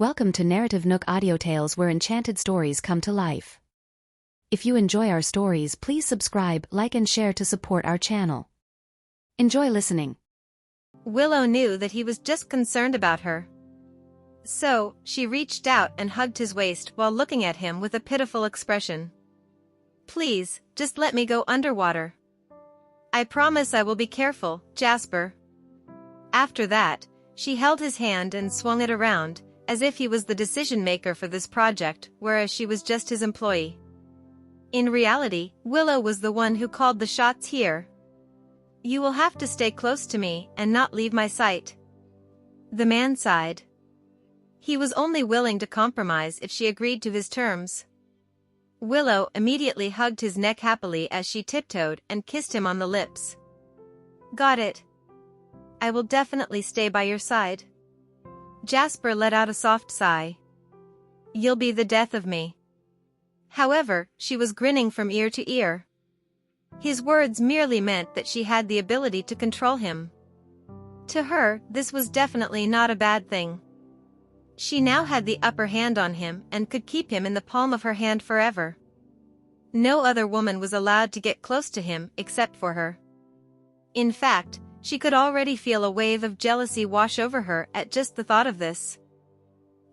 Welcome to NarrativeNook audio tales where enchanted stories come to life. If you enjoy our stories, please subscribe, like and share to support our channel. Enjoy listening. Willow knew that he was just concerned about her. So, she reached out and hugged his waist while looking at him with a pitiful expression. "Please, just let me go underwater. I promise I will be careful, Jasper." After that, she held his hand and swung it around, as if he was the decision-maker for this project, whereas she was just his employee. In reality, Willow was the one who called the shots here. "You will have to stay close to me and not leave my sight." The man sighed. He was only willing to compromise if she agreed to his terms. Willow immediately hugged his neck happily as she tiptoed and kissed him on the lips. "Got it. I will definitely stay by your side." Jasper let out a soft sigh. "You'll be the death of me." However, she was grinning from ear to ear. His words merely meant that she had the ability to control him. To her, this was definitely not a bad thing. She now had the upper hand on him and could keep him in the palm of her hand forever. No other woman was allowed to get close to him except for her. In fact, she could already feel a wave of jealousy wash over her at just the thought of this.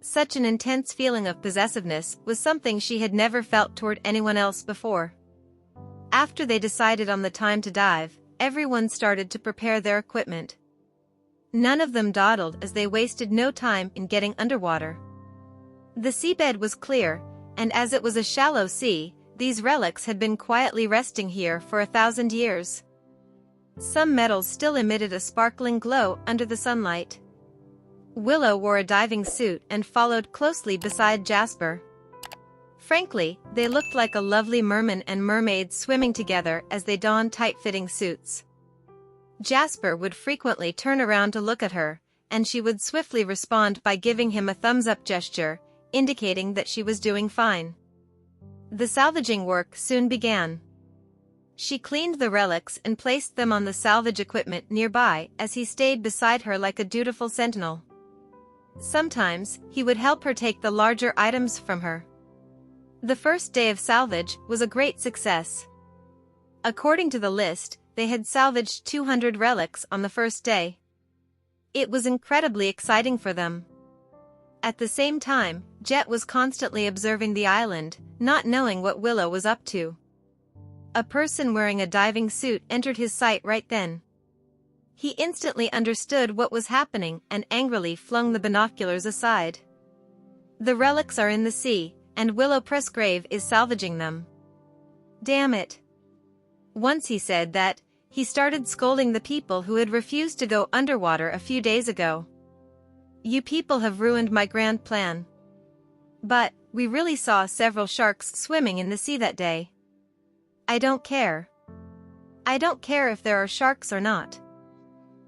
Such an intense feeling of possessiveness was something she had never felt toward anyone else before. After they decided on the time to dive, everyone started to prepare their equipment. None of them dawdled as they wasted no time in getting underwater. The seabed was clear, and as it was a shallow sea, these relics had been quietly resting here for 1,000 years. Some metals still emitted a sparkling glow under the sunlight. Willow wore a diving suit and followed closely beside Jasper. Frankly, they looked like a lovely merman and mermaid swimming together as they donned tight-fitting suits. Jasper would frequently turn around to look at her, and she would swiftly respond by giving him a thumbs-up gesture, indicating that she was doing fine. The salvaging work soon began. She cleaned the relics and placed them on the salvage equipment nearby as he stayed beside her like a dutiful sentinel. Sometimes, he would help her take the larger items from her. The first day of salvage was a great success. According to the list, they had salvaged 200 relics on the first day. It was incredibly exciting for them. At the same time, Jet was constantly observing the island, not knowing what Willow was up to. A person wearing a diving suit entered his sight right then. He instantly understood what was happening and angrily flung the binoculars aside. "The relics are in the sea, and Willow Pressgrave is salvaging them. Damn it." Once he said that, he started scolding the people who had refused to go underwater a few days ago. "You people have ruined my grand plan. But, we really saw several sharks swimming in the sea that day. I don't care. I don't care if there are sharks or not.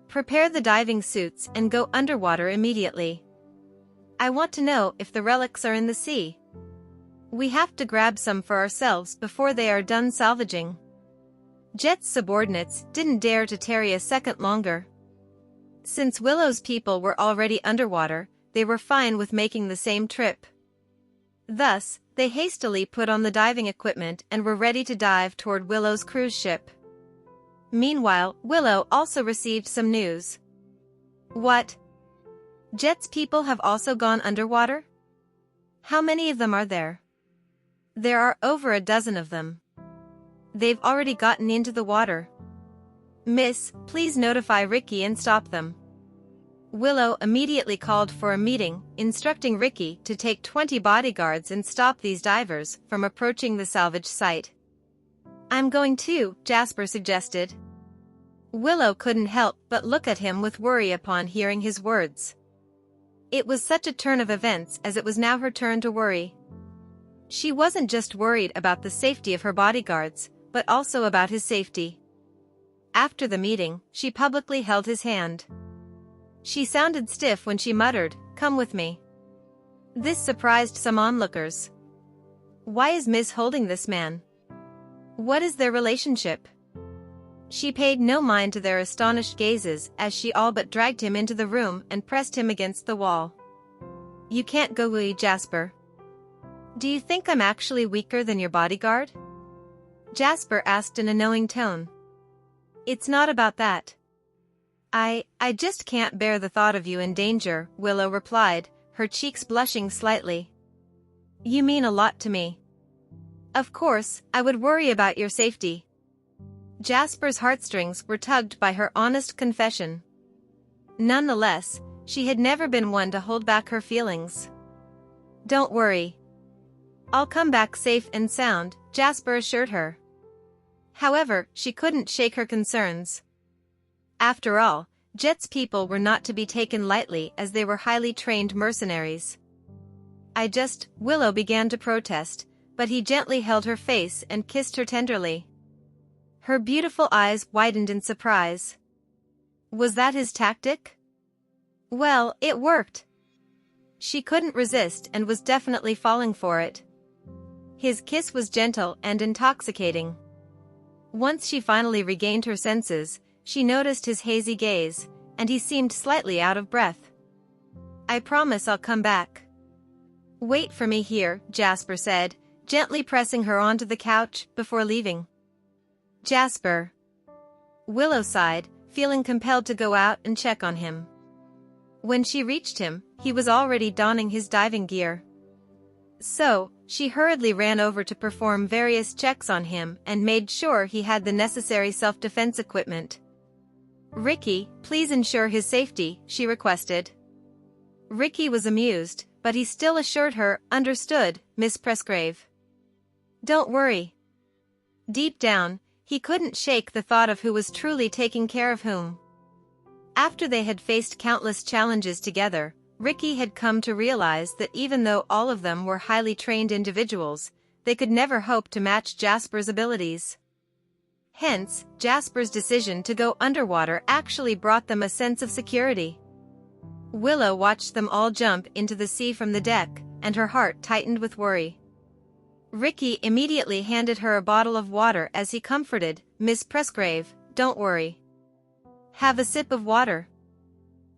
Prepare the diving suits and go underwater immediately. I want to know if the relics are in the sea. We have to grab some for ourselves before they are done salvaging." Jet's subordinates didn't dare to tarry a second longer. Since Willow's people were already underwater, they were fine with making the same trip. Thus, they hastily put on the diving equipment and were ready to dive toward Willow's cruise ship. Meanwhile, Willow also received some news. "What? Jet's people have also gone underwater? How many of them are there?" "There are over a dozen of them. They've already gotten into the water. Miss, please notify Ricky and stop them." Willow immediately called for a meeting, instructing Ricky to take 20 bodyguards and stop these divers from approaching the salvage site. "I'm going too," Jasper suggested. Willow couldn't help but look at him with worry upon hearing his words. It was such a turn of events as it was now her turn to worry. She wasn't just worried about the safety of her bodyguards, but also about his safety. After the meeting, she publicly held his hand. She sounded stiff when she muttered, "Come with me." This surprised some onlookers. Why is Miss holding this man? What is their relationship? She paid no mind to their astonished gazes as she all but dragged him into the room and pressed him against the wall. you can't go away, Jasper. Do you think I'm actually weaker than your bodyguard? Jasper asked in a knowing tone. It's not about that. I just can't bear the thought of you in danger, Willow replied, her cheeks blushing slightly. You mean a lot to me. Of course, I would worry about your safety. Jasper's heartstrings were tugged by her honest confession. Nonetheless, she had never been one to hold back her feelings. Don't worry. I'll come back safe and sound, Jasper assured her. However, she couldn't shake her concerns. After all, Jet's people were not to be taken lightly as they were highly trained mercenaries. Willow began to protest, but he gently held her face and kissed her tenderly. Her beautiful eyes widened in surprise. Was that his tactic? Well, it worked. She couldn't resist and was definitely falling for it. His kiss was gentle and intoxicating. Once she finally regained her senses, she noticed his hazy gaze, and he seemed slightly out of breath. I promise I'll come back. Wait for me here, Jasper said, gently pressing her onto the couch before leaving. Jasper. Willow sighed, feeling compelled to go out and check on him. When she reached him, he was already donning his diving gear. So, she hurriedly ran over to perform various checks on him and made sure he had the necessary self-defense equipment. Ricky, please ensure his safety, she requested. Ricky was amused, but he still assured her, understood, Miss Presgrave. Don't worry. Deep down, he couldn't shake the thought of who was truly taking care of whom. After they had faced countless challenges together, Ricky had come to realize that even though all of them were highly trained individuals, they could never hope to match Jasper's abilities. Hence, Jasper's decision to go underwater actually brought them a sense of security. Willow watched them all jump into the sea from the deck, and her heart tightened with worry. Ricky immediately handed her a bottle of water as he comforted, Miss Presgrave, don't worry. Have a sip of water.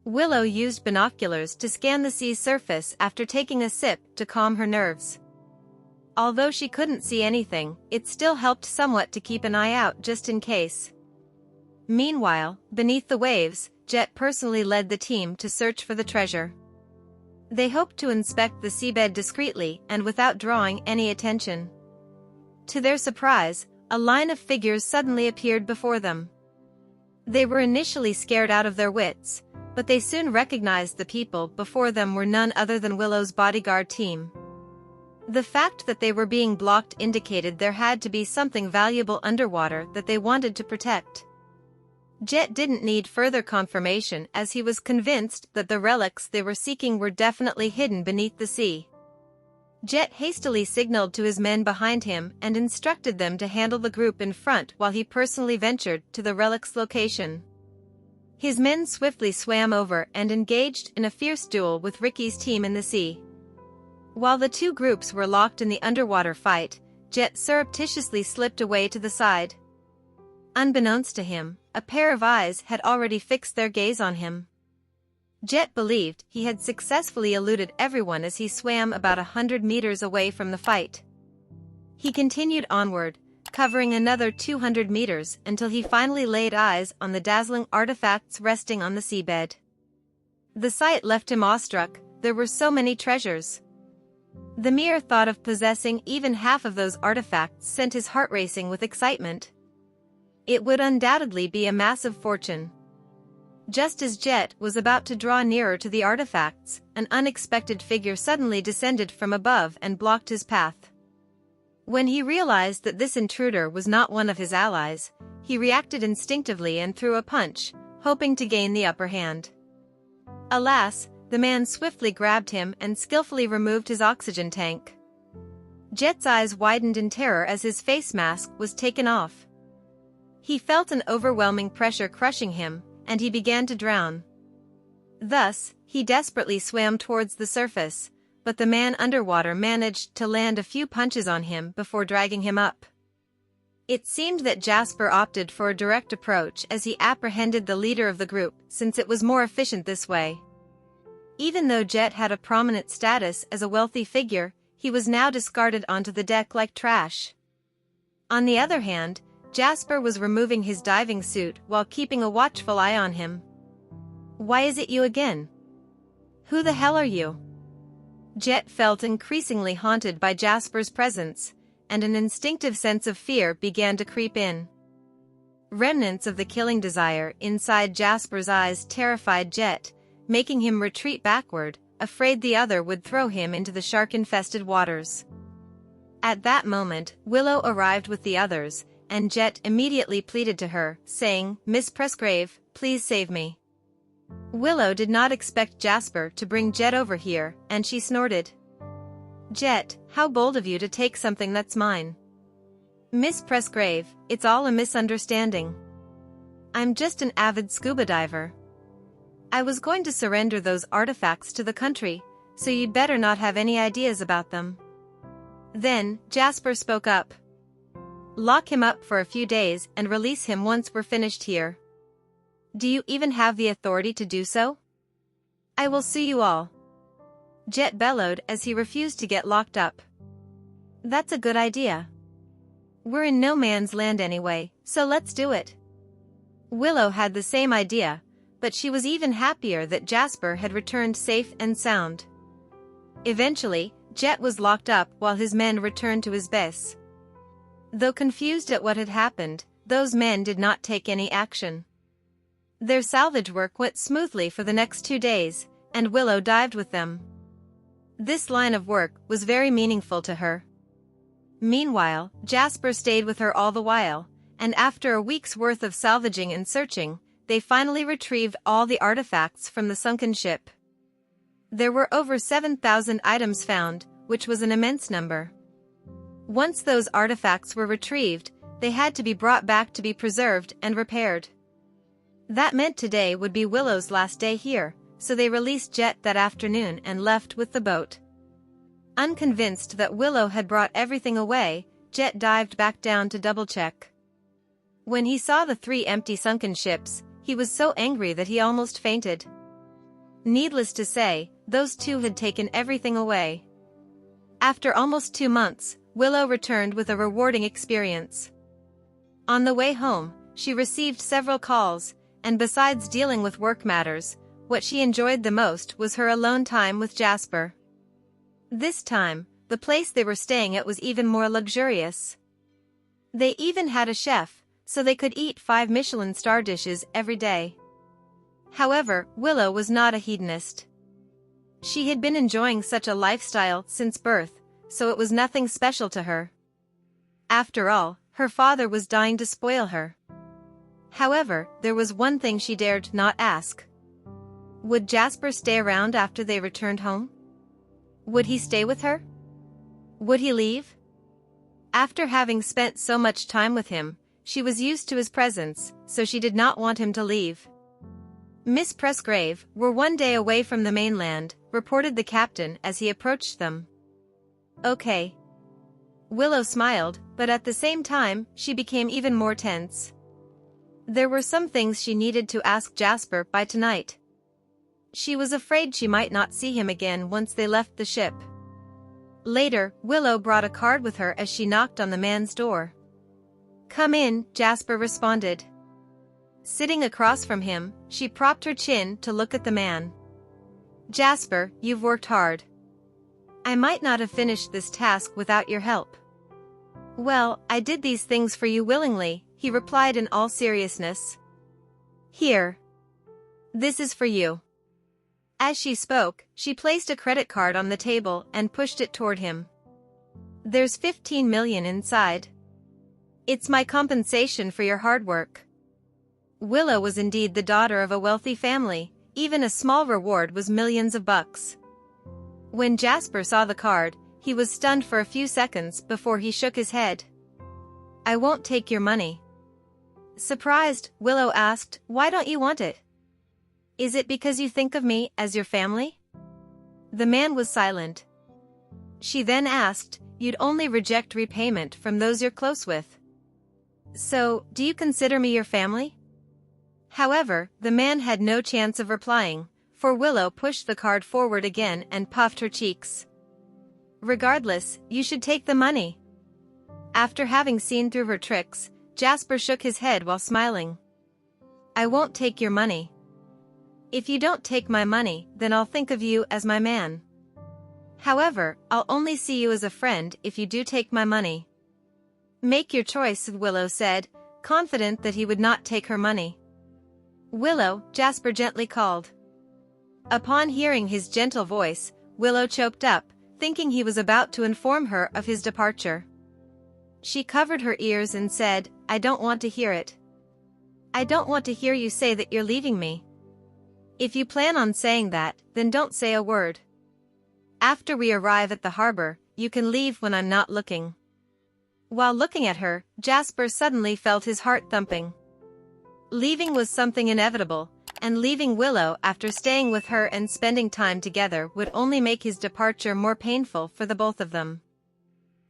Willow used binoculars to scan the sea's surface after taking a sip to calm her nerves. Although she couldn't see anything, it still helped somewhat to keep an eye out just in case. Meanwhile, beneath the waves, Jet personally led the team to search for the treasure. They hoped to inspect the seabed discreetly and without drawing any attention. To their surprise, a line of figures suddenly appeared before them. They were initially scared out of their wits, but they soon recognized the people before them were none other than Willow's bodyguard team. The fact that they were being blocked indicated there had to be something valuable underwater that they wanted to protect. Jet didn't need further confirmation as he was convinced that the relics they were seeking were definitely hidden beneath the sea. Jet hastily signaled to his men behind him and instructed them to handle the group in front while he personally ventured to the relic's location. His men swiftly swam over and engaged in a fierce duel with Ricky's team in the sea. While the two groups were locked in the underwater fight, Jet surreptitiously slipped away to the side. Unbeknownst to him, a pair of eyes had already fixed their gaze on him. Jet believed he had successfully eluded everyone as he swam about 100 meters away from the fight. He continued onward, covering another 200 meters until he finally laid eyes on the dazzling artifacts resting on the seabed. The sight left him awestruck. There were so many treasures. The mere thought of possessing even half of those artifacts sent his heart racing with excitement. It would undoubtedly be a massive fortune. Just as Jet was about to draw nearer to the artifacts, an unexpected figure suddenly descended from above and blocked his path. When he realized that this intruder was not one of his allies, he reacted instinctively and threw a punch, hoping to gain the upper hand. Alas, the man swiftly grabbed him and skillfully removed his oxygen tank. Jet's eyes widened in terror as his face mask was taken off. He felt an overwhelming pressure crushing him, and he began to drown. Thus, he desperately swam towards the surface, but the man underwater managed to land a few punches on him before dragging him up. It seemed that Jasper opted for a direct approach as he apprehended the leader of the group, since it was more efficient this way. Even though Jet had a prominent status as a wealthy figure, he was now discarded onto the deck like trash. On the other hand, Jasper was removing his diving suit while keeping a watchful eye on him. "Why is it you again? Who the hell are you?" Jet felt increasingly haunted by Jasper's presence, and an instinctive sense of fear began to creep in. Remnants of the killing desire inside Jasper's eyes terrified Jet, making him retreat backward, afraid the other would throw him into the shark-infested waters. At that moment, Willow arrived with the others, and Jet immediately pleaded to her, saying, "Miss Presgrave, please save me." Willow did not expect Jasper to bring Jet over here, and she snorted. "Jet, how bold of you to take something that's mine." "Miss Presgrave, it's all a misunderstanding. I'm just an avid scuba diver. I was going to surrender those artifacts to the country, so you'd better not have any ideas about them." Then, Jasper spoke up. "Lock him up for a few days and release him once we're finished here. Do you even have the authority to do so? I will sue you all." Jet bellowed as he refused to get locked up. "That's a good idea. We're in no man's land anyway, so let's do it." Willow had the same idea, but she was even happier that Jasper had returned safe and sound. Eventually, Jet was locked up while his men returned to his base. Though confused at what had happened, those men did not take any action. Their salvage work went smoothly for the next 2 days, and Willow dived with them. This line of work was very meaningful to her. Meanwhile, Jasper stayed with her all the while, and after a week's worth of salvaging and searching, they finally retrieved all the artifacts from the sunken ship. There were over 7,000 items found, which was an immense number. Once those artifacts were retrieved, they had to be brought back to be preserved and repaired. That meant today would be Willow's last day here, so they released Jet that afternoon and left with the boat. Unconvinced that Willow had brought everything away, Jet dived back down to double-check. When he saw the 3 empty sunken ships, he was so angry that he almost fainted. Needless to say, those 2 had taken everything away. After almost 2 months, Willow returned with a rewarding experience. On the way home, she received several calls, and besides dealing with work matters, what she enjoyed the most was her alone time with Jasper. This time, the place they were staying at was even more luxurious. They even had a chef, so they could eat 5 Michelin star dishes every day. However, Willow was not a hedonist. She had been enjoying such a lifestyle since birth, so it was nothing special to her. After all, her father was dying to spoil her. However, there was one thing she dared not ask. Would Jasper stay around after they returned home? Would he stay with her? Would he leave? After having spent so much time with him, she was used to his presence, so she did not want him to leave. "Miss Presgrave, we're 1 day away from the mainland," reported the captain as he approached them. "Okay." Willow smiled, but at the same time, she became even more tense. There were some things she needed to ask Jasper by tonight. She was afraid she might not see him again once they left the ship. Later, Willow brought a card with her as she knocked on the man's door. "Come in," Jasper responded. Sitting across from him, she propped her chin to look at the man. "Jasper, you've worked hard. I might not have finished this task without your help." "Well, I did these things for you willingly," he replied in all seriousness. "Here. This is for you." As she spoke, she placed a credit card on the table and pushed it toward him. "There's 15 million inside. It's my compensation for your hard work." Willow was indeed the daughter of a wealthy family, even a small reward was millions of bucks. When Jasper saw the card, he was stunned for a few seconds before he shook his head. "I won't take your money." Surprised, Willow asked, "Why don't you want it? Is it because you think of me as your family?" The man was silent. She then asked, "You'd only reject repayment from those you're close with. So, do you consider me your family?" However, the man had no chance of replying, for Willow pushed the card forward again and puffed her cheeks. Regardless, you should take the money. After having seen through her tricks, Jasper shook his head while smiling. I won't take your money. If you don't take my money, then I'll think of you as my man. However, I'll only see you as a friend if you do take my money. Make your choice, Willow said, confident that he would not take her money. Willow, Jasper gently called. Upon hearing his gentle voice, Willow choked up, thinking he was about to inform her of his departure. She covered her ears and said, I don't want to hear it. I don't want to hear you say that you're leaving me. If you plan on saying that, then don't say a word. After we arrive at the harbor, you can leave when I'm not looking. While looking at her, Jasper suddenly felt his heart thumping. Leaving was something inevitable, and leaving Willow after staying with her and spending time together would only make his departure more painful for the both of them.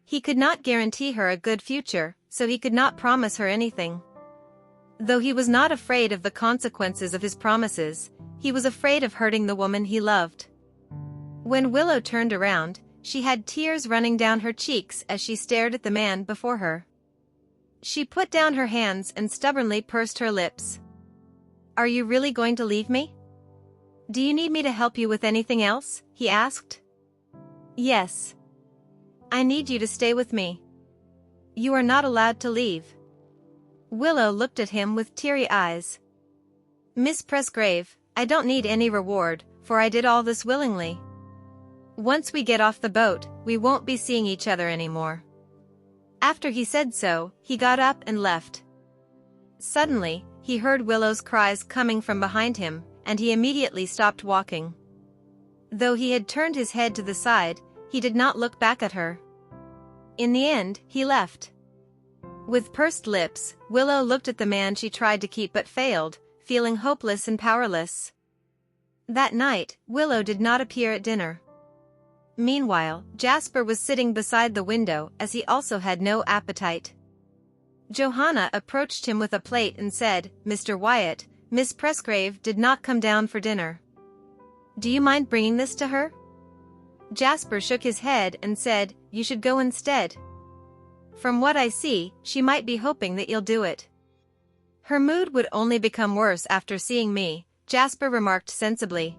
He could not guarantee her a good future, so he could not promise her anything. Though he was not afraid of the consequences of his promises, he was afraid of hurting the woman he loved. When Willow turned around, she had tears running down her cheeks as she stared at the man before her. She put down her hands and stubbornly pursed her lips. Are you really going to leave me? Do you need me to help you with anything else? He asked. Yes. I need you to stay with me. You are not allowed to leave. Willow looked at him with teary eyes. Miss Presgrave, I don't need any reward, for I did all this willingly. Once we get off the boat, we won't be seeing each other anymore. After he said so, he got up and left. Suddenly, he heard Willow's cries coming from behind him, and he immediately stopped walking. Though he had turned his head to the side, he did not look back at her. In the end, he left. With pursed lips, Willow looked at the man she tried to keep but failed, feeling hopeless and powerless. That night, Willow did not appear at dinner. Meanwhile, Jasper was sitting beside the window as he also had no appetite. Johanna approached him with a plate and said, Mr. Wyatt, Miss Presgrave did not come down for dinner. Do you mind bringing this to her? Jasper shook his head and said, You should go instead. From what I see, she might be hoping that you'll do it. Her mood would only become worse after seeing me, Jasper remarked sensibly.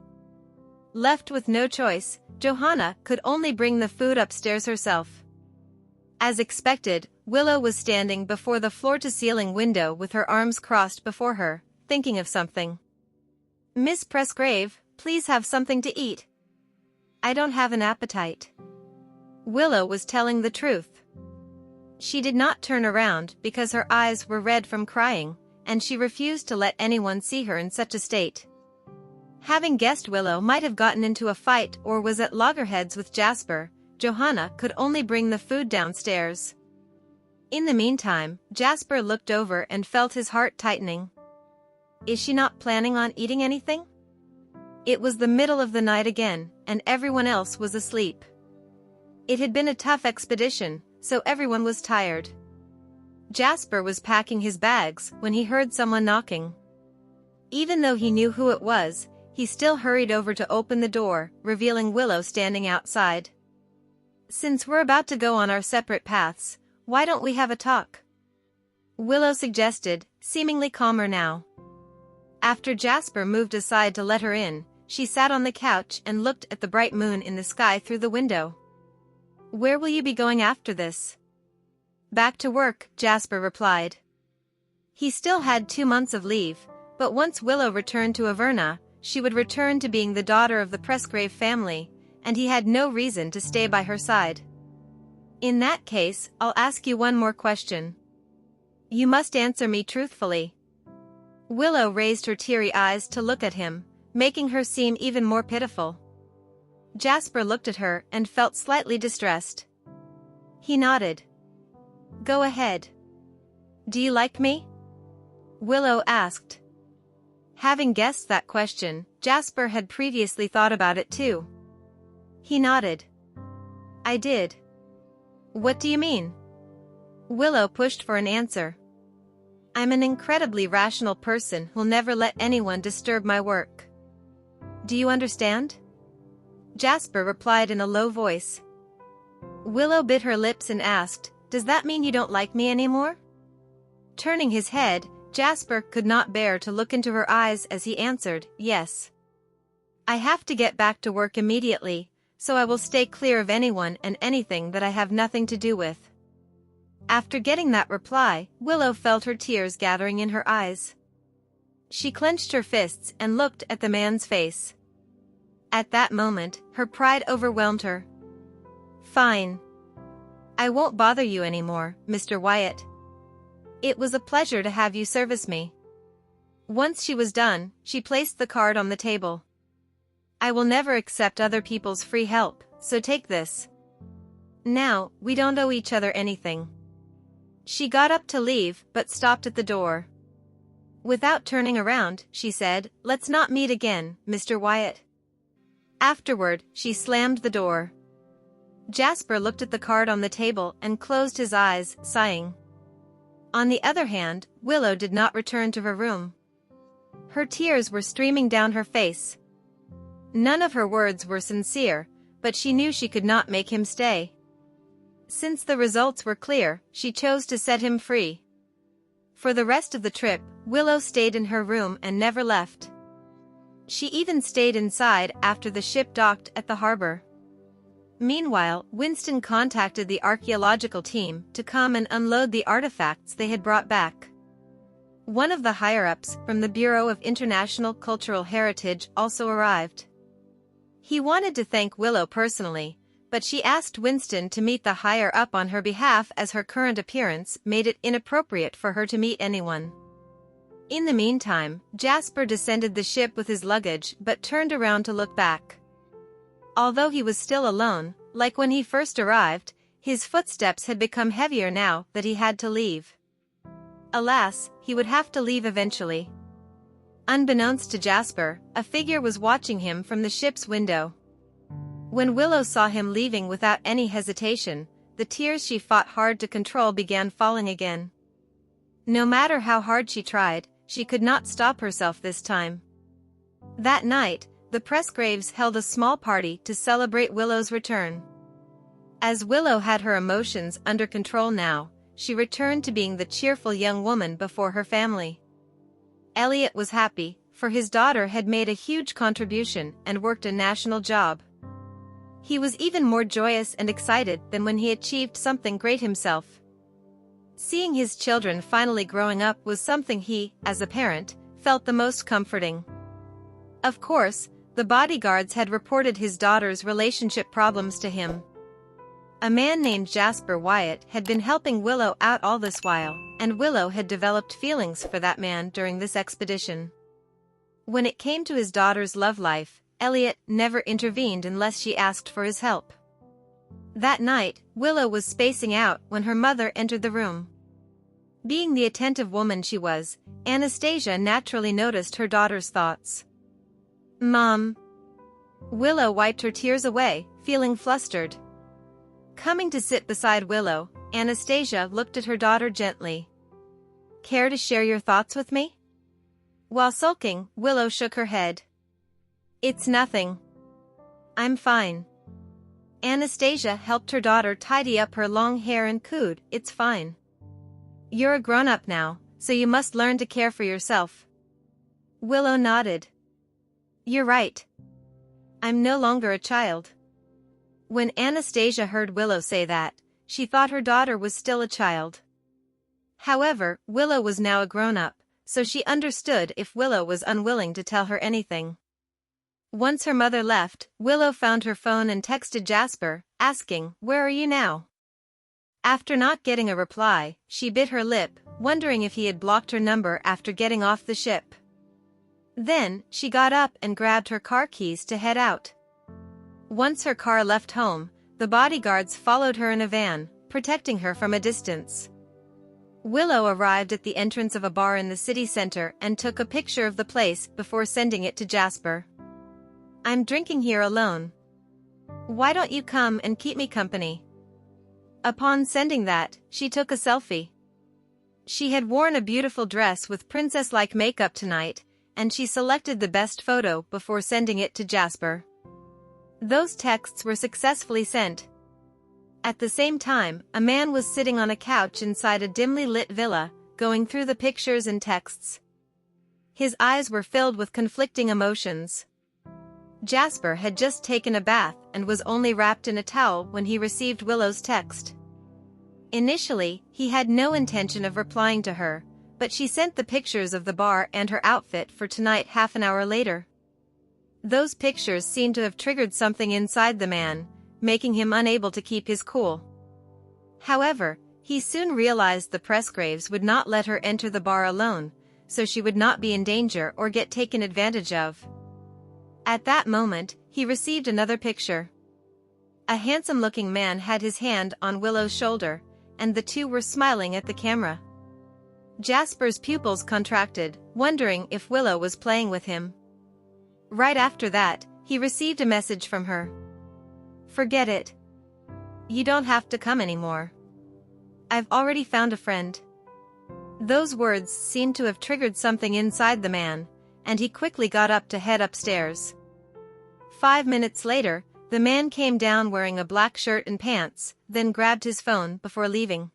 Left with no choice, Johanna could only bring the food upstairs herself. As expected, Willow was standing before the floor-to-ceiling window with her arms crossed before her, thinking of something. Miss Presgrave, please have something to eat. I don't have an appetite. Willow was telling the truth. She did not turn around because her eyes were red from crying, and she refused to let anyone see her in such a state. Having guessed Willow might have gotten into a fight or was at loggerheads with Jasper, Johanna could only bring the food downstairs. In the meantime, Jasper looked over and felt his heart tightening. Is she not planning on eating anything? It was the middle of the night again, and everyone else was asleep. It had been a tough expedition, so everyone was tired. Jasper was packing his bags when he heard someone knocking. Even though he knew who it was, he still hurried over to open the door, revealing Willow standing outside. Since we're about to go on our separate paths, why don't we have a talk? Willow suggested, seemingly calmer now. After Jasper moved aside to let her in, she sat on the couch and looked at the bright moon in the sky through the window. Where will you be going after this? Back to work, Jasper replied. He still had 2 months of leave, but once Willow returned to Averna, she would return to being the daughter of the Presgrave family, and he had no reason to stay by her side. In that case, I'll ask you one more question. You must answer me truthfully. Willow raised her teary eyes to look at him, making her seem even more pitiful. Jasper looked at her and felt slightly distressed. He nodded. Go ahead. Do you like me? Willow asked. Having guessed that question, Jasper had previously thought about it too. He nodded. I did. What do you mean? Willow pushed for an answer. I'm an incredibly rational person who'll never let anyone disturb my work. Do you understand? Jasper replied in a low voice. Willow bit her lips and asked, Does that mean you don't like me anymore? Turning his head, Jasper could not bear to look into her eyes as he answered, Yes. I have to get back to work immediately, so I will stay clear of anyone and anything that I have nothing to do with. After getting that reply, Willow felt her tears gathering in her eyes. She clenched her fists and looked at the man's face. At that moment, her pride overwhelmed her. Fine. I won't bother you anymore, Mr. Wyatt. It was a pleasure to have you service me. Once she was done, she placed the card on the table. I will never accept other people's free help, so take this. Now, we don't owe each other anything. She got up to leave, but stopped at the door. Without turning around, she said, Let's not meet again, Mr. Wyatt. Afterward, she slammed the door. Jasper looked at the card on the table and closed his eyes, sighing. On the other hand, Willow did not return to her room. Her tears were streaming down her face. None of her words were sincere, but she knew she could not make him stay. Since the results were clear, she chose to set him free. For the rest of the trip, Willow stayed in her room and never left. She even stayed inside after the ship docked at the harbor. Meanwhile, Winston contacted the archaeological team to come and unload the artifacts they had brought back. One of the higher-ups from the Bureau of International Cultural Heritage also arrived. He wanted to thank Willow personally, but she asked Winston to meet the higher-up on her behalf as her current appearance made it inappropriate for her to meet anyone. In the meantime, Jasper descended the ship with his luggage but turned around to look back. Although he was still alone, like when he first arrived, his footsteps had become heavier now that he had to leave. Alas, he would have to leave eventually. Unbeknownst to Jasper, a figure was watching him from the ship's window. When Willow saw him leaving without any hesitation, the tears she fought hard to control began falling again. No matter how hard she tried, she could not stop herself this time. That night, the Presgraves held a small party to celebrate Willow's return. As Willow had her emotions under control now, she returned to being the cheerful young woman before her family. Elliot was happy, for his daughter had made a huge contribution and worked a national job. He was even more joyous and excited than when he achieved something great himself. Seeing his children finally growing up was something he, as a parent, felt the most comforting. Of course, the bodyguards had reported his daughter's relationship problems to him. A man named Jasper Wyatt had been helping Willow out all this while, and Willow had developed feelings for that man during this expedition. When it came to his daughter's love life, Elliot never intervened unless she asked for his help. That night, Willow was spacing out when her mother entered the room. Being the attentive woman she was, Anastasia naturally noticed her daughter's thoughts. Mom. Willow wiped her tears away, feeling flustered. Coming to sit beside Willow, Anastasia looked at her daughter gently. Care to share your thoughts with me? While sulking, Willow shook her head. It's nothing. I'm fine. Anastasia helped her daughter tidy up her long hair and cooed, It's fine. You're a grown-up now, so you must learn to care for yourself. Willow nodded. You're right. I'm no longer a child. When Anastasia heard Willow say that, she thought her daughter was still a child. However, Willow was now a grown-up, so she understood if Willow was unwilling to tell her anything. Once her mother left, Willow found her phone and texted Jasper, asking, Where are you now? After not getting a reply, she bit her lip, wondering if he had blocked her number after getting off the ship. Then, she got up and grabbed her car keys to head out. Once her car left home, the bodyguards followed her in a van, protecting her from a distance. Willow arrived at the entrance of a bar in the city center and took a picture of the place before sending it to Jasper. I'm drinking here alone. Why don't you come and keep me company? Upon sending that, she took a selfie. She had worn a beautiful dress with princess-like makeup tonight, and she selected the best photo before sending it to Jasper. Those texts were successfully sent. At the same time, a man was sitting on a couch inside a dimly lit villa, going through the pictures and texts. His eyes were filled with conflicting emotions. Jasper had just taken a bath and was only wrapped in a towel when he received Willow's text. Initially, he had no intention of replying to her, but she sent the pictures of the bar and her outfit for tonight half an hour later. Those pictures seemed to have triggered something inside the man, making him unable to keep his cool. However, he soon realized the Presgraves would not let her enter the bar alone, so she would not be in danger or get taken advantage of. At that moment, he received another picture. A handsome-looking man had his hand on Willow's shoulder, and the two were smiling at the camera. Jasper's pupils contracted, wondering if Willow was playing with him. Right after that, he received a message from her. "Forget it. You don't have to come anymore. I've already found a friend." Those words seemed to have triggered something inside the man, and he quickly got up to head upstairs. 5 minutes later, the man came down wearing a black shirt and pants, then grabbed his phone before leaving.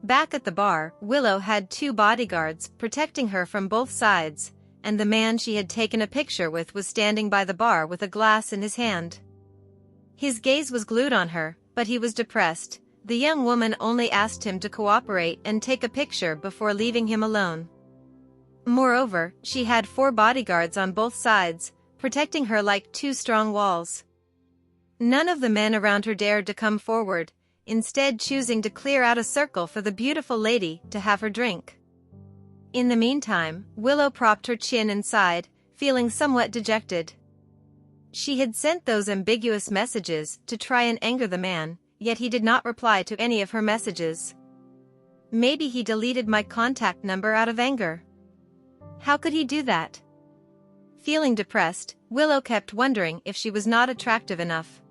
Back at the bar, Willow had 2 bodyguards protecting her from both sides, and the man she had taken a picture with was standing by the bar with a glass in his hand. His gaze was glued on her, but he was depressed. The young woman only asked him to cooperate and take a picture before leaving him alone. Moreover, she had 4 bodyguards on both sides, protecting her like 2 strong walls. None of the men around her dared to come forward, instead choosing to clear out a circle for the beautiful lady to have her drink. In the meantime, Willow propped her chin and sighed, feeling somewhat dejected. She had sent those ambiguous messages to try and anger the man, yet he did not reply to any of her messages. Maybe he deleted my contact number out of anger. How could he do that? Feeling depressed, Willow kept wondering if she was not attractive enough.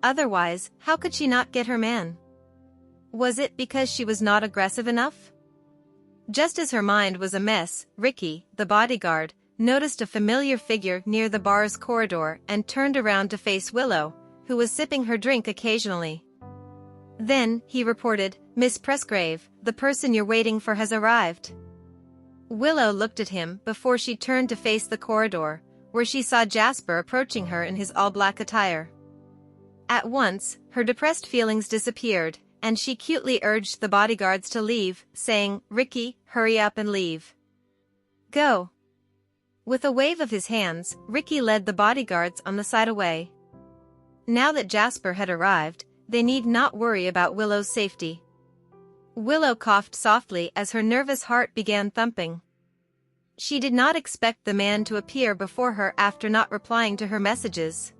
Otherwise, how could she not get her man? Was it because she was not aggressive enough? Just as her mind was a mess, Ricky, the bodyguard, noticed a familiar figure near the bar's corridor and turned around to face Willow, who was sipping her drink occasionally. Then, he reported, "Miss Presgrave, the person you're waiting for has arrived." Willow looked at him before she turned to face the corridor, where she saw Jasper approaching her in his all-black attire. At once, her depressed feelings disappeared, and she cutely urged the bodyguards to leave, saying, "Ricky, hurry up and leave. Go." With a wave of his hands, Ricky led the bodyguards on the side away. Now that Jasper had arrived, they need not worry about Willow's safety. Willow coughed softly as her nervous heart began thumping. She did not expect the man to appear before her after not replying to her messages.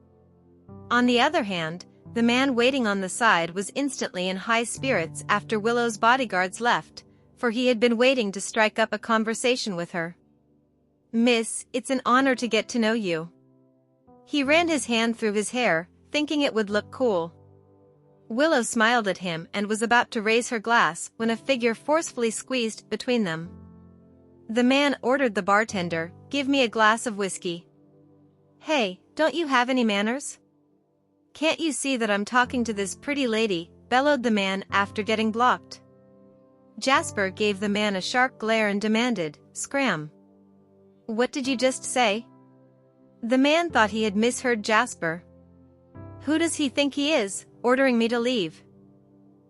On the other hand, the man waiting on the side was instantly in high spirits after Willow's bodyguards left, for he had been waiting to strike up a conversation with her. "Miss, it's an honor to get to know you." He ran his hand through his hair, thinking it would look cool. Willow smiled at him and was about to raise her glass when a figure forcefully squeezed between them. The man ordered the bartender, "Give me a glass of whiskey." "Hey, don't you have any manners? Can't you see that I'm talking to this pretty lady?" bellowed the man after getting blocked. Jasper gave the man a sharp glare and demanded, "Scram. What did you just say?" The man thought he had misheard Jasper. "Who does he think he is, ordering me to leave?"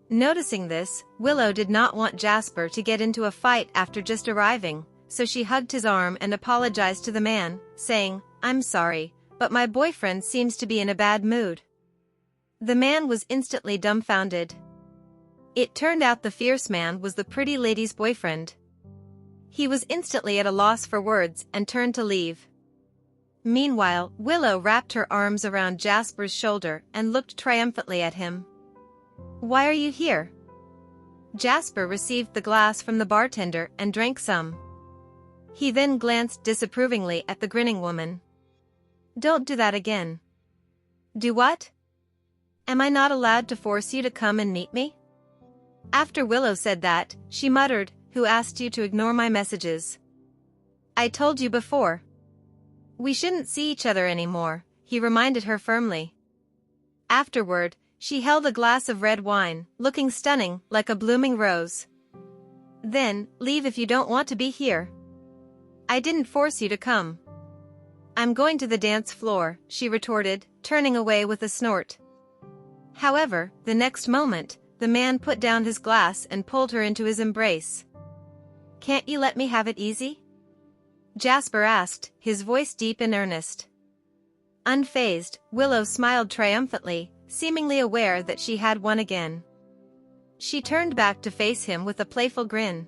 Noticing this, Willow did not want Jasper to get into a fight after just arriving, so she hugged his arm and apologized to the man, saying, "I'm sorry, but my boyfriend seems to be in a bad mood." The man was instantly dumbfounded. It turned out the fierce man was the pretty lady's boyfriend. He was instantly at a loss for words and turned to leave. Meanwhile, Willow wrapped her arms around Jasper's shoulder and looked triumphantly at him. "Why are you here?" Jasper received the glass from the bartender and drank some. He then glanced disapprovingly at the grinning woman. "Don't do that again." "Do what? Am I not allowed to force you to come and meet me?" After Willow said that, she muttered, "Who asked you to ignore my messages?" I told you before. We shouldn't see each other anymore, he reminded her firmly. Afterward, she held a glass of red wine, looking stunning, like a blooming rose. Then, leave if you don't want to be here. I didn't force you to come. I'm going to the dance floor, she retorted, turning away with a snort. However, the next moment, the man put down his glass and pulled her into his embrace. Can't you let me have it easy? Jasper asked, his voice deep and earnest. Unfazed, Willow smiled triumphantly, seemingly aware that she had won again. She turned back to face him with a playful grin.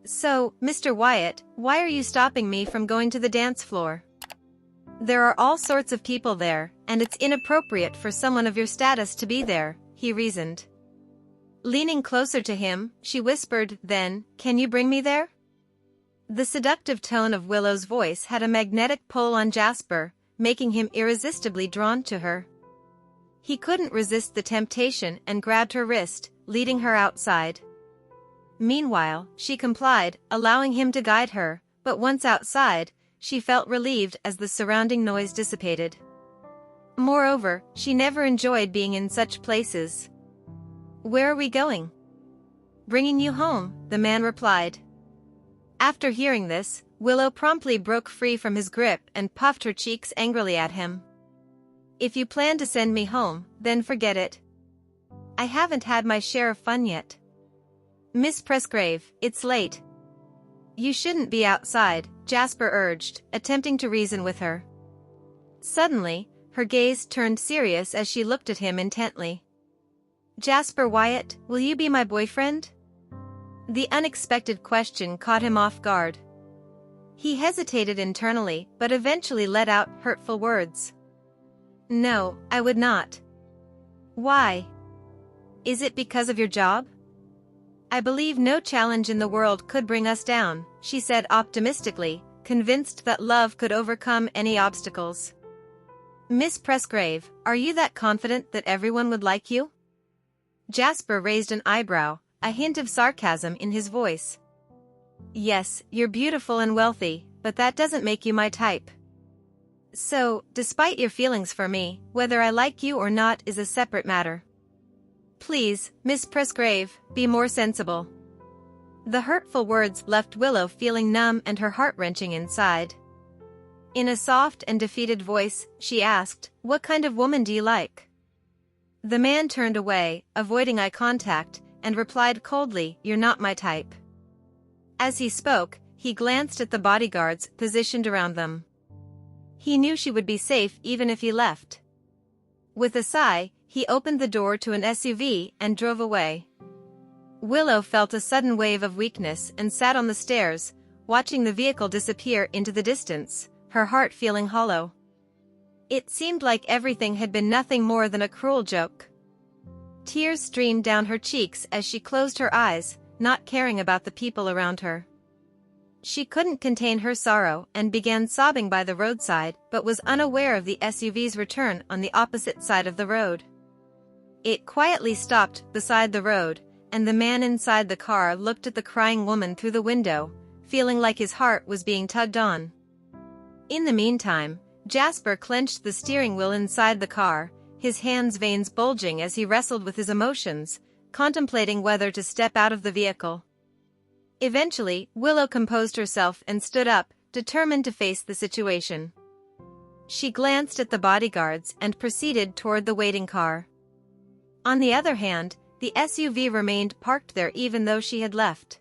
So, Mr. Wyatt, why are you stopping me from going to the dance floor? There are all sorts of people there, and it's inappropriate for someone of your status to be there, he reasoned. Leaning closer to him, she whispered, then, can you bring me there? The seductive tone of Willow's voice had a magnetic pull on Jasper, making him irresistibly drawn to her. He couldn't resist the temptation and grabbed her wrist, leading her outside. Meanwhile, she complied, allowing him to guide her, but once outside, she felt relieved as the surrounding noise dissipated. Moreover, she never enjoyed being in such places. Where are we going? Bringing you home, the man replied. After hearing this, Willow promptly broke free from his grip and puffed her cheeks angrily at him. If you plan to send me home, then forget it. I haven't had my share of fun yet. Miss Presgrave, it's late. You shouldn't be outside, Jasper urged, attempting to reason with her. Suddenly, her gaze turned serious as she looked at him intently. Jasper Wyatt, will you be my boyfriend? The unexpected question caught him off guard. He hesitated internally, but eventually let out hurtful words. No, I would not. Why? Is it because of your job? I believe no challenge in the world could bring us down, she said optimistically, convinced that love could overcome any obstacles. Miss Presgrave, are you that confident that everyone would like you? Jasper raised an eyebrow, a hint of sarcasm in his voice. Yes, you're beautiful and wealthy, but that doesn't make you my type. So, despite your feelings for me, whether I like you or not is a separate matter. Please, Miss Presgrave, be more sensible. The hurtful words left Willow feeling numb and her heart wrenching inside. In a soft and defeated voice, she asked, what kind of woman do you like? The man turned away, avoiding eye contact, and replied coldly, you're not my type. As he spoke, he glanced at the bodyguards positioned around them. He knew she would be safe even if he left. With a sigh, he opened the door to an SUV and drove away. Willow felt a sudden wave of weakness and sat on the stairs, watching the vehicle disappear into the distance, her heart feeling hollow. It seemed like everything had been nothing more than a cruel joke. Tears streamed down her cheeks as she closed her eyes, not caring about the people around her. She couldn't contain her sorrow and began sobbing by the roadside, but was unaware of the SUV's return on the opposite side of the road. It quietly stopped beside the road, and the man inside the car looked at the crying woman through the window, feeling like his heart was being tugged on. In the meantime, Jasper clenched the steering wheel inside the car, his hands' veins bulging as he wrestled with his emotions, contemplating whether to step out of the vehicle. Eventually, Willow composed herself and stood up, determined to face the situation. She glanced at the bodyguards and proceeded toward the waiting car. On the other hand, the SUV remained parked there even though she had left.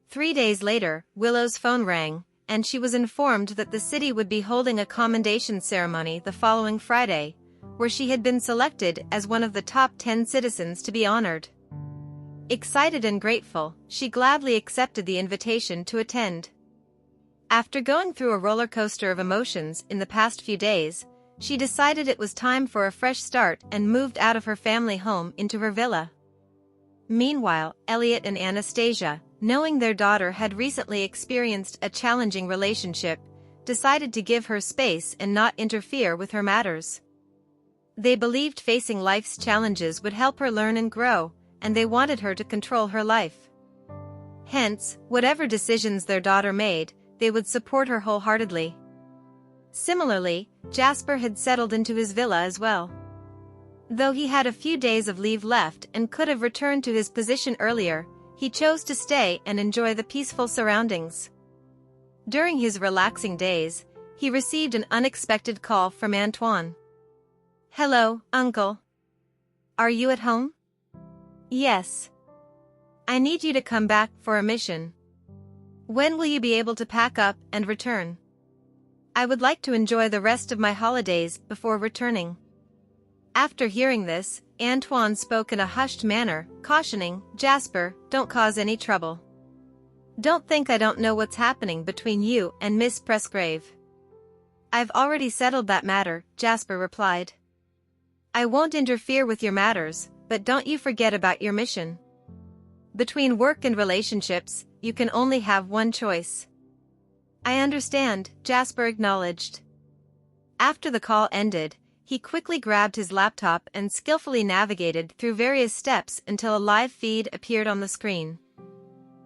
3 days later, Willow's phone rang, and she was informed that the city would be holding a commendation ceremony the following Friday, where she had been selected as one of the top 10 citizens to be honored. Excited and grateful, she gladly accepted the invitation to attend. After going through a roller coaster of emotions in the past few days, she decided it was time for a fresh start and moved out of her family home into her villa. Meanwhile, Elliot and Anastasia, knowing their daughter had recently experienced a challenging relationship, decided to give her space and not interfere with her matters. They believed facing life's challenges would help her learn and grow, and they wanted her to control her life. Hence, whatever decisions their daughter made, they would support her wholeheartedly. Similarly, Jasper had settled into his villa as well. Though he had a few days of leave left and could have returned to his position earlier, he chose to stay and enjoy the peaceful surroundings. During his relaxing days, he received an unexpected call from Antoine. "Hello, Uncle. Are you at home?" "Yes. I need you to come back for a mission." "When will you be able to pack up and return?" "I would like to enjoy the rest of my holidays before returning." After hearing this, Antoine spoke in a hushed manner, cautioning, "Jasper, don't cause any trouble. Don't think I don't know what's happening between you and Miss Presgrave." "I've already settled that matter," Jasper replied. "I won't interfere with your matters, but don't you forget about your mission. Between work and relationships, you can only have one choice." "I understand," Jasper acknowledged. After the call ended, he quickly grabbed his laptop and skillfully navigated through various steps until a live feed appeared on the screen.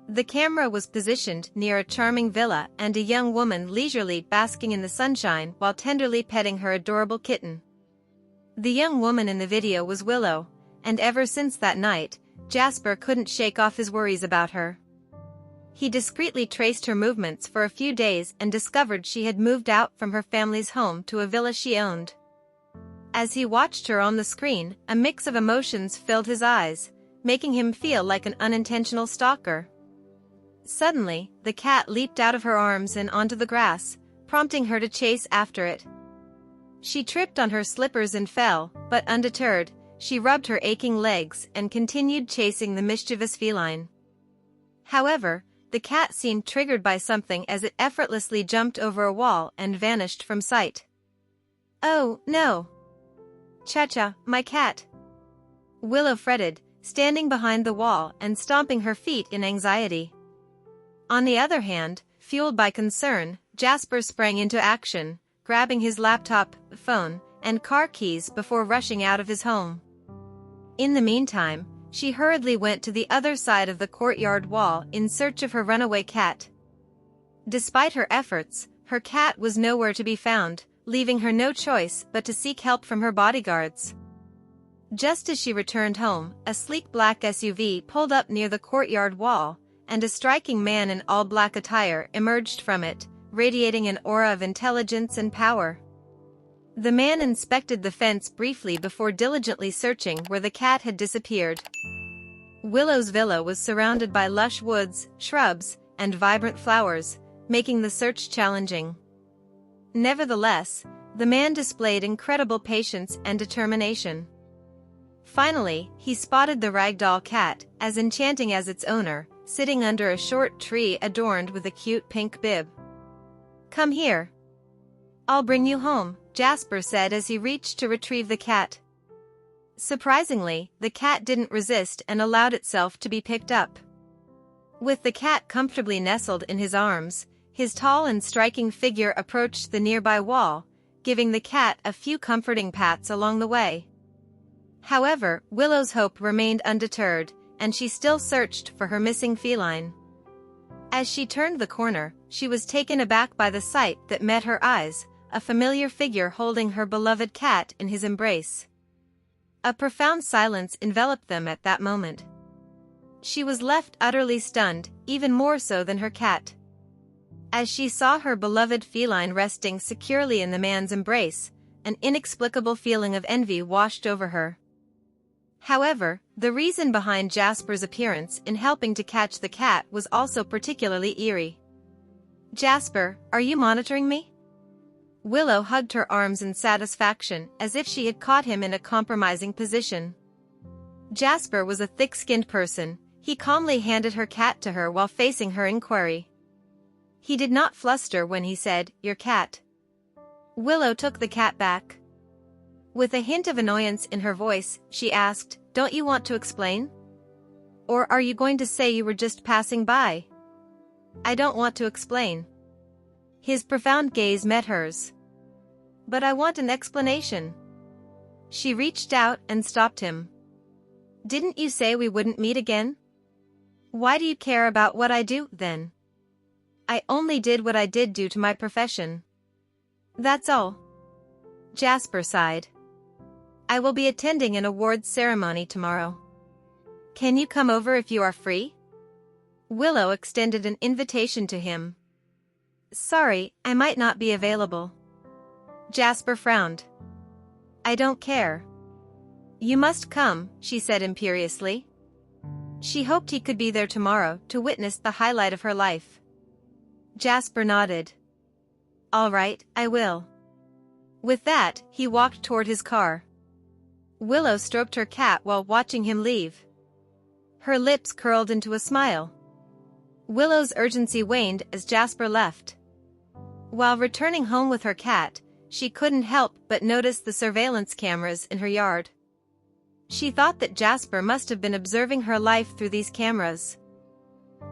The camera was positioned near a charming villa and a young woman leisurely basking in the sunshine while tenderly petting her adorable kitten. The young woman in the video was Willow, and ever since that night, Jasper couldn't shake off his worries about her. He discreetly traced her movements for a few days and discovered she had moved out from her family's home to a villa she owned. As he watched her on the screen, a mix of emotions filled his eyes, making him feel like an unintentional stalker. Suddenly, the cat leaped out of her arms and onto the grass, prompting her to chase after it. She tripped on her slippers and fell, but undeterred, she rubbed her aching legs and continued chasing the mischievous feline. However, the cat seemed triggered by something as it effortlessly jumped over a wall and vanished from sight. "Oh, no! Cha-cha, my cat!" Willow fretted, standing behind the wall and stomping her feet in anxiety. On the other hand, fueled by concern, Jasper sprang into action, grabbing his laptop, phone, and car keys before rushing out of his home. In the meantime, she hurriedly went to the other side of the courtyard wall in search of her runaway cat. Despite her efforts, her cat was nowhere to be found, leaving her no choice but to seek help from her bodyguards. Just as she returned home, a sleek black SUV pulled up near the courtyard wall, and a striking man in all-black attire emerged from it, radiating an aura of intelligence and power. The man inspected the fence briefly before diligently searching where the cat had disappeared. Willow's villa was surrounded by lush woods, shrubs, and vibrant flowers, making the search challenging. Nevertheless, the man displayed incredible patience and determination. Finally, he spotted the ragdoll cat, as enchanting as its owner, sitting under a short tree adorned with a cute pink bib. "Come here. I'll bring you home," Jasper said as he reached to retrieve the cat. Surprisingly, the cat didn't resist and allowed itself to be picked up. With the cat comfortably nestled in his arms, his tall and striking figure approached the nearby wall, giving the cat a few comforting pats along the way. However, Willow's hope remained undeterred, and she still searched for her missing feline. As she turned the corner, she was taken aback by the sight that met her eyes, a familiar figure holding her beloved cat in his embrace. A profound silence enveloped them at that moment. She was left utterly stunned, even more so than her cat. As she saw her beloved feline resting securely in the man's embrace, an inexplicable feeling of envy washed over her. However, the reason behind Jasper's appearance in helping to catch the cat was also particularly eerie. "Jasper, are you monitoring me?" Willow hugged her arms in satisfaction as if she had caught him in a compromising position. Jasper was a thick-skinned person. He calmly handed her cat to her while facing her inquiry. He did not fluster when he said, "Your cat." Willow took the cat back. With a hint of annoyance in her voice, she asked, "Don't you want to explain? Or are you going to say you were just passing by?" "I don't want to explain." His profound gaze met hers. "But I want an explanation." She reached out and stopped him. "Didn't you say we wouldn't meet again? Why do you care about what I do, then?" I only did what I did due to my profession. That's all. Jasper sighed. I will be attending an awards ceremony tomorrow. Can you come over if you are free? Willow extended an invitation to him. Sorry, I might not be available. Jasper frowned. I don't care. You must come, she said imperiously. She hoped he could be there tomorrow to witness the highlight of her life. Jasper nodded. All right, I will. With that, he walked toward his car. Willow stroked her cat while watching him leave. Her lips curled into a smile. Willow's urgency waned as Jasper left. While returning home with her cat, she couldn't help but notice the surveillance cameras in her yard. She thought that Jasper must have been observing her life through these cameras.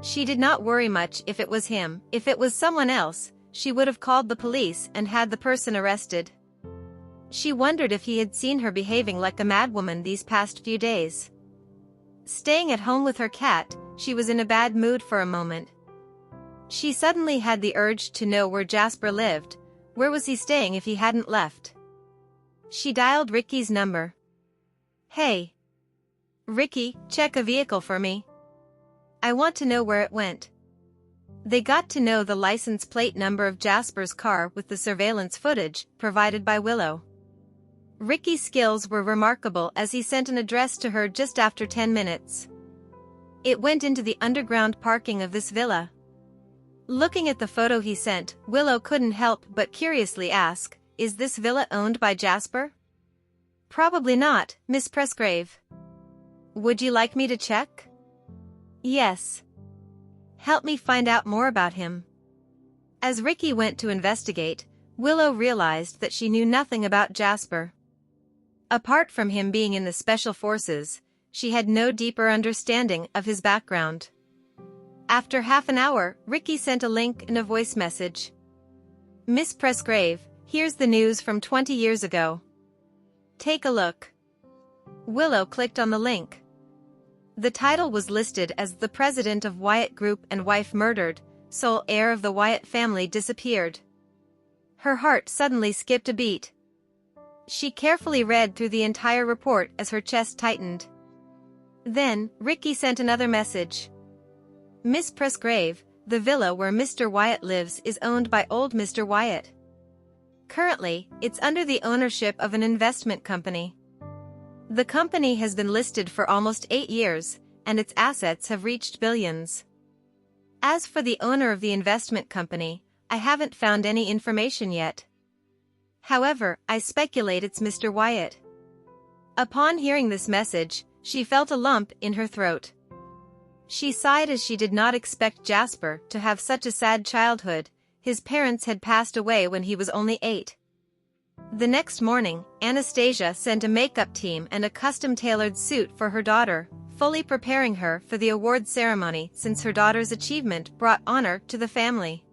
She did not worry much if it was him. If it was someone else, she would have called the police and had the person arrested. She wondered if he had seen her behaving like a madwoman these past few days. Staying at home with her cat, she was in a bad mood for a moment. She suddenly had the urge to know where Jasper lived. Where was he staying if he hadn't left? She dialed Ricky's number. Hey. Ricky, check a vehicle for me. I want to know where it went. They got to know the license plate number of Jasper's car with the surveillance footage provided by Willow. Ricky's skills were remarkable as he sent an address to her just after 10 minutes. It went into the underground parking of this villa. Looking at the photo he sent, Willow couldn't help but curiously ask, is this villa owned by Jasper? Probably not, Miss Presgrave. Would you like me to check? Yes. Help me find out more about him. As Ricky went to investigate, Willow realized that she knew nothing about Jasper. Apart from him being in the Special Forces, she had no deeper understanding of his background. After half an hour, Ricky sent a link and a voice message. Miss Presgrave, here's the news from 20 years ago. Take a look. Willow clicked on the link. The title was listed as the president of Wyatt Group and wife murdered, sole heir of the Wyatt family disappeared. Her heart suddenly skipped a beat. She carefully read through the entire report as her chest tightened. Then, Ricky sent another message. Miss Presgrave, the villa where Mr. Wyatt lives is owned by old Mr. Wyatt. Currently, it's under the ownership of an investment company. The company has been listed for almost 8 years, and its assets have reached billions. As for the owner of the investment company, I haven't found any information yet. However, I speculate it's Mr. Wyatt. Upon hearing this message, she felt a lump in her throat. She sighed as she did not expect Jasper to have such a sad childhood. His parents had passed away when he was only 8. The next morning, Anastasia sent a makeup team and a custom-tailored suit for her daughter, fully preparing her for the award ceremony since her daughter's achievement brought honor to the family.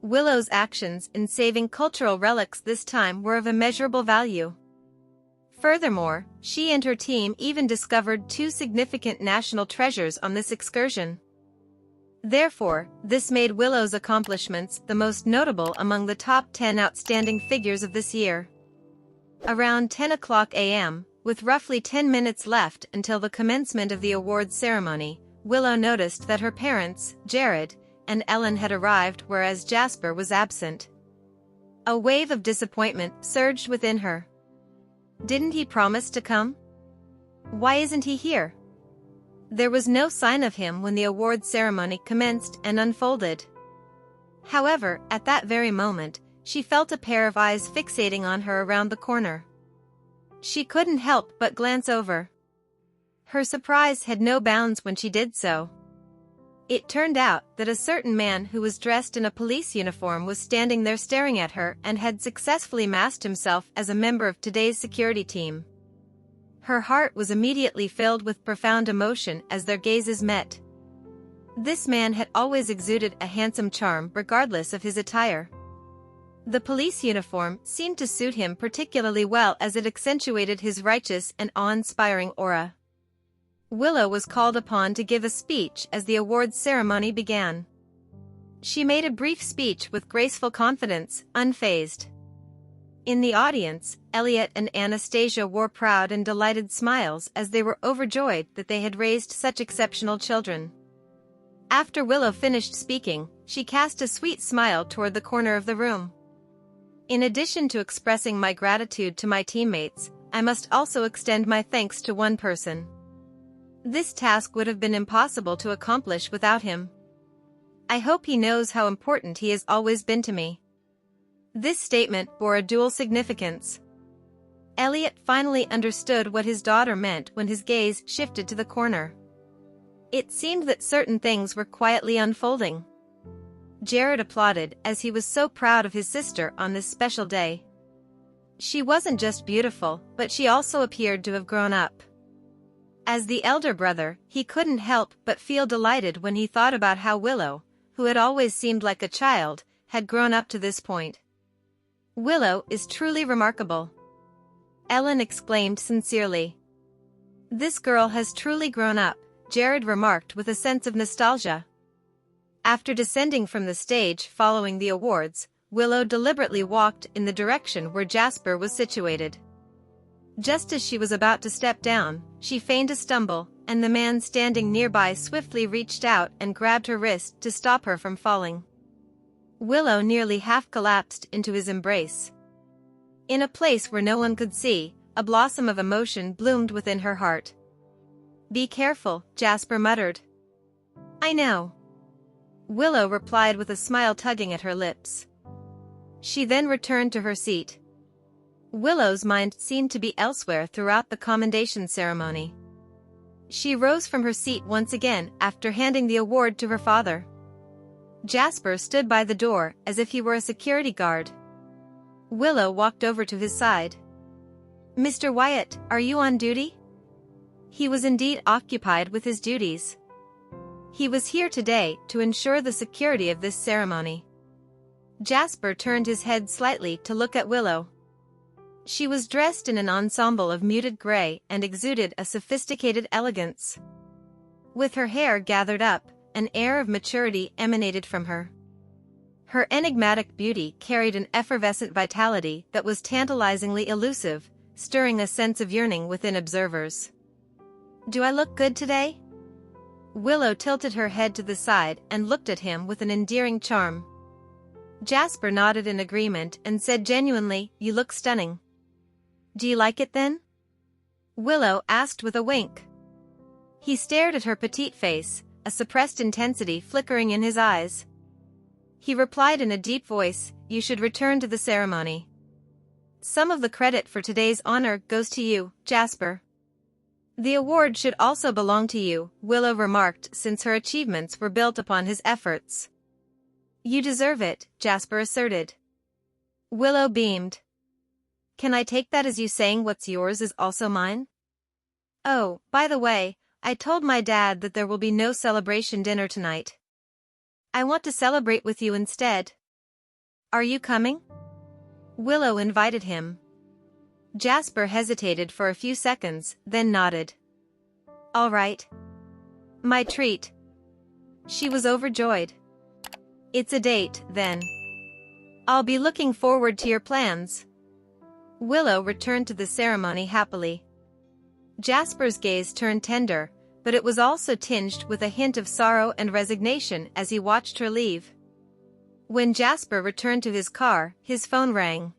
Willow's actions in saving cultural relics this time were of immeasurable value. Furthermore, she and her team even discovered 2 significant national treasures on this excursion. Therefore, this made Willow's accomplishments the most notable among the top 10 outstanding figures of this year. Around 10:00 a.m., with roughly 10 minutes left until the commencement of the awards ceremony, Willow noticed that her parents, Jared and Ellen, had arrived whereas Jasper was absent. A wave of disappointment surged within her. Didn't he promise to come? Why isn't he here? There was no sign of him when the awards ceremony commenced and unfolded. However, at that very moment, she felt a pair of eyes fixating on her around the corner. She couldn't help but glance over. Her surprise had no bounds when she did so. It turned out that a certain man who was dressed in a police uniform was standing there staring at her and had successfully masked himself as a member of today's security team. Her heart was immediately filled with profound emotion as their gazes met. This man had always exuded a handsome charm regardless of his attire. The police uniform seemed to suit him particularly well as it accentuated his righteous and awe-inspiring aura. Willow was called upon to give a speech as the awards ceremony began. She made a brief speech with graceful confidence, unfazed. In the audience, Elliot and Anastasia wore proud and delighted smiles as they were overjoyed that they had raised such exceptional children. After Willow finished speaking, she cast a sweet smile toward the corner of the room. In addition to expressing my gratitude to my teammates, I must also extend my thanks to one person. This task would have been impossible to accomplish without him. I hope he knows how important he has always been to me. This statement bore a dual significance. Elliot finally understood what his daughter meant when his gaze shifted to the corner. It seemed that certain things were quietly unfolding. Jared applauded as he was so proud of his sister on this special day. She wasn't just beautiful, but she also appeared to have grown up. As the elder brother, he couldn't help but feel delighted when he thought about how Willow, who had always seemed like a child, had grown up to this point. Willow is truly remarkable. Ellen exclaimed sincerely. This girl has truly grown up, Jared remarked with a sense of nostalgia. After descending from the stage following the awards, Willow deliberately walked in the direction where Jasper was situated. Just as she was about to step down, she feigned a stumble, and the man standing nearby swiftly reached out and grabbed her wrist to stop her from falling. Willow nearly half collapsed into his embrace. In a place where no one could see, a blossom of emotion bloomed within her heart. "Be careful," Jasper muttered. "I know." Willow replied with a smile tugging at her lips. She then returned to her seat. Willow's mind seemed to be elsewhere throughout the commendation ceremony. She rose from her seat once again after handing the award to her father. Jasper stood by the door as if he were a security guard. Willow walked over to his side. "Mr. Wyatt, are you on duty?" He was indeed occupied with his duties. He was here today to ensure the security of this ceremony. Jasper turned his head slightly to look at Willow. She was dressed in an ensemble of muted gray and exuded a sophisticated elegance. With her hair gathered up, an air of maturity emanated from her. Her enigmatic beauty carried an effervescent vitality that was tantalizingly elusive, stirring a sense of yearning within observers. "Do I look good today?" Willow tilted her head to the side and looked at him with an endearing charm. Jasper nodded in agreement and said genuinely, "You look stunning." "Do you like it then?" Willow asked with a wink. He stared at her petite face, a suppressed intensity flickering in his eyes. He replied in a deep voice, "You should return to the ceremony. Some of the credit for today's honor goes to you, Jasper." "The award should also belong to you," Willow remarked, since her achievements were built upon his efforts. "You deserve it," Jasper asserted. Willow beamed. "Can I take that as you saying what's yours is also mine? Oh, by the way, I told my dad that there will be no celebration dinner tonight. I want to celebrate with you instead. Are you coming?" Willow invited him. Jasper hesitated for a few seconds, then nodded. "All right. My treat." She was overjoyed. "It's a date, then. I'll be looking forward to your plans." Willow returned to the ceremony happily. Jasper's gaze turned tender, but it was also tinged with a hint of sorrow and resignation as he watched her leave. When Jasper returned to his car, his phone rang.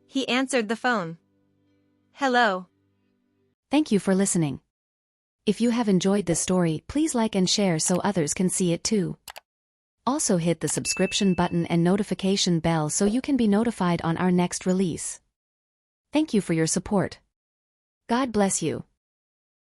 He answered the phone. "Hello." Thank you for listening. If you have enjoyed this story, please like and share so others can see it too. Also hit the subscription button and notification bell so you can be notified on our next release. Thank you for your support. God bless you.